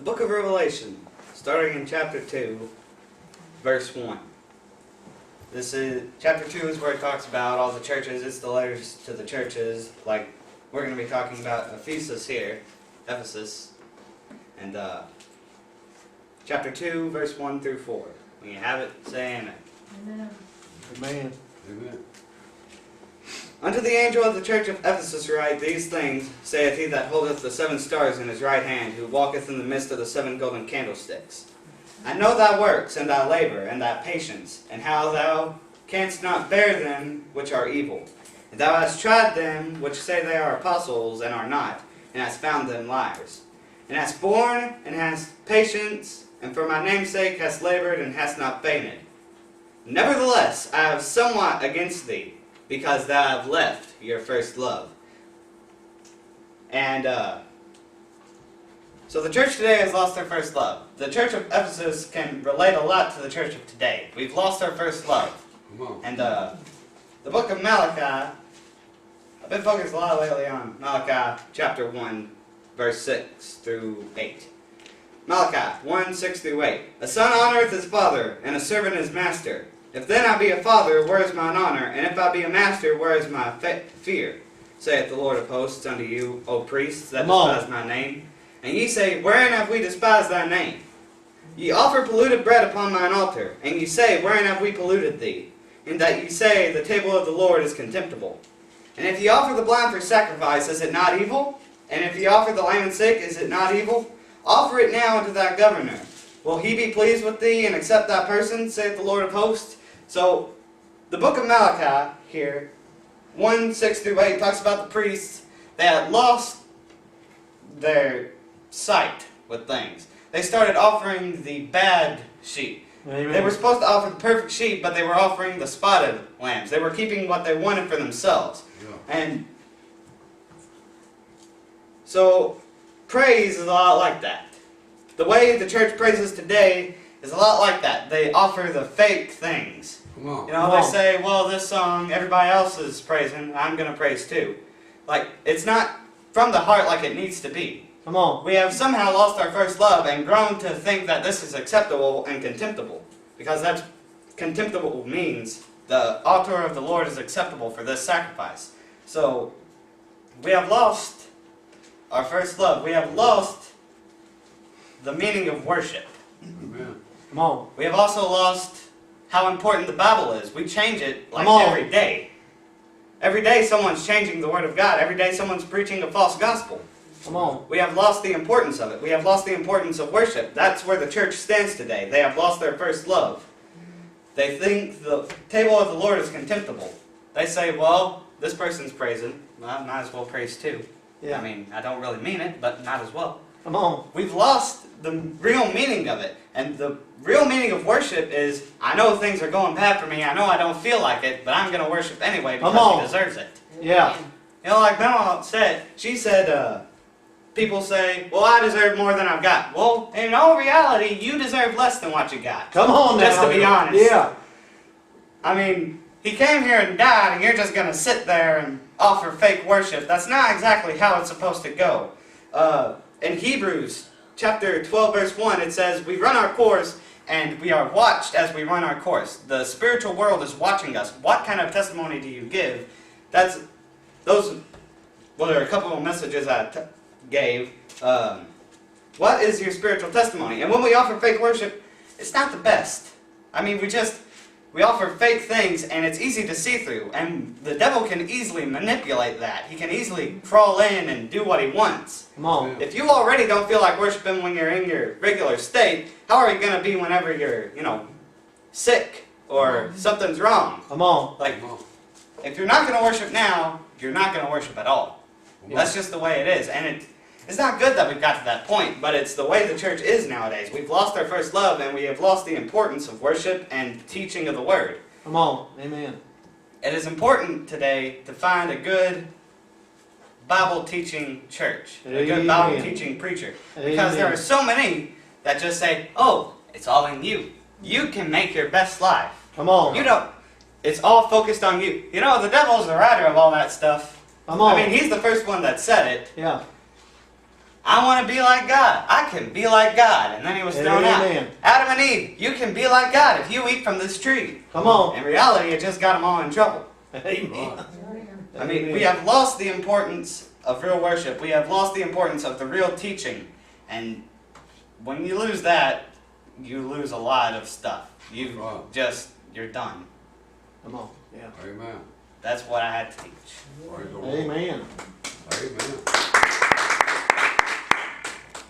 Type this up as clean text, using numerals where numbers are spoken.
The book of Revelation, starting in chapter 2, verse 1. Chapter 2 is where it talks about all the churches. It's the letters to the churches. Like, we're going to be talking about Ephesus here. Ephesus. And chapter 2, verse 1 through 4. When you have it, say amen. Amen. Amen. Amen. Unto the angel of the church of Ephesus write, These things saith he that holdeth the 7 stars in his right hand, who walketh in the midst of the 7 golden candlesticks. I know thy works, and thy labor, and thy patience, and how thou canst not bear them which are evil. And thou hast tried them which say they are apostles, and are not, and hast found them liars. And hast borne, and hast patience, and for my name's sake hast labored, and hast not fainted. Nevertheless, I have somewhat against thee, because thou have left your first love. And so the church today has lost their first love. The church of Ephesus can relate a lot to the church of today. We've lost our first love. Come on. And the book of Malachi, I've been focused a lot lately on Malachi chapter 1, verse 6 through 8. Malachi 1, 6 through 8. A son honoreth his father, and a servant his master. If then I be a father, where is mine honor? And if I be a master, where is my fear? Saith the Lord of hosts unto you, O priests, that despise my name. And ye say, Wherein have we despised thy name? Ye offer polluted bread upon mine altar. And ye say, Wherein have we polluted thee? In that ye say, The table of the Lord is contemptible. And if ye offer the blind for sacrifice, is it not evil? And if ye offer the lame and sick, is it not evil? Offer it now unto thy governor. Will he be pleased with thee and accept thy person, saith the Lord of hosts? So, the book of Malachi here, 1, 6 through 8, talks about the priests. They had lost their sight with things. They started offering the bad sheep. Amen. They were supposed to offer the perfect sheep, but they were offering the spotted lambs. They were keeping what they wanted for themselves. Yeah. And so, praise is a lot like that. The way the church praises today is a lot like that. They offer the fake things. Come on. You know, they say, well, this song, everybody else is praising, I'm going to praise too. Like, it's not from the heart like it needs to be. Come on. We have somehow lost our first love and grown to think that this is acceptable and contemptible. Because that's contemptible means the altar of the Lord is acceptable for this sacrifice. So, we have lost our first love. We have lost the meaning of worship. Amen. Come on. We have also lost how important the Bible is. We change it like Come on. every day. Every day someone's changing the Word of God. Every day someone's preaching a false gospel. Come on. We have lost the importance of it. We have lost the importance of worship. That's where the church stands today. They have lost their first love. They think the table of the Lord is contemptible. They say, well, this person's praising. Well, I might as well praise too. Yeah. I mean, I don't really mean it, but might as well. Come on. We've lost the real meaning of it. And the real meaning of worship is, I know things are going bad for me, I know I don't feel like it, but I'm going to worship anyway because he deserves it. Yeah. You know, like Mama said, she said, people say, well, I deserve more than I've got. Well, in all reality, you deserve less than what you got. Come on now. Just to be honest. Yeah. I mean, he came here and died, and you're just going to sit there and offer fake worship. That's not exactly how it's supposed to go. In Hebrews chapter 12, verse 1, it says, We run our course, and we are watched as we run our course. The spiritual world is watching us. What kind of testimony do you give? There are a couple of messages I gave. What is your spiritual testimony? And when we offer fake worship, it's not the best. I mean, we offer fake things, and it's easy to see through. And the devil can easily manipulate that. He can easily crawl in and do what he wants. Come on. If you already don't feel like worshiping when you're in your regular state, how are you going to be whenever you're, sick or something's wrong? Come on. Like, Come on. if you're not going to worship now, you're not going to worship at all. Come on. That's just the way it is. And it's not good that we've got to that point, but it's the way the church is nowadays. We've lost our first love, and we have lost the importance of worship and teaching of the Word. Come on. Amen. It is important today to find a good Bible-teaching church, a good Amen. Bible-teaching preacher. Because there are so many that just say, oh, it's all in you. You can make your best life. Come on. It's all focused on you. You know, the devil's the writer of all that stuff. Come on. I mean, he's the first one that said it. Yeah. I want to be like God. I can be like God. And then he was thrown out. Amen. Adam and Eve, you can be like God if you eat from this tree. Come on. In reality, it just got them all in trouble. Amen. I mean, we have lost the importance of real worship. We have lost the importance of the real teaching. And when you lose that, you lose a lot of stuff. You're done. Come on. Yeah. Amen. That's what I had to teach. Praise the Lord. Amen. Amen.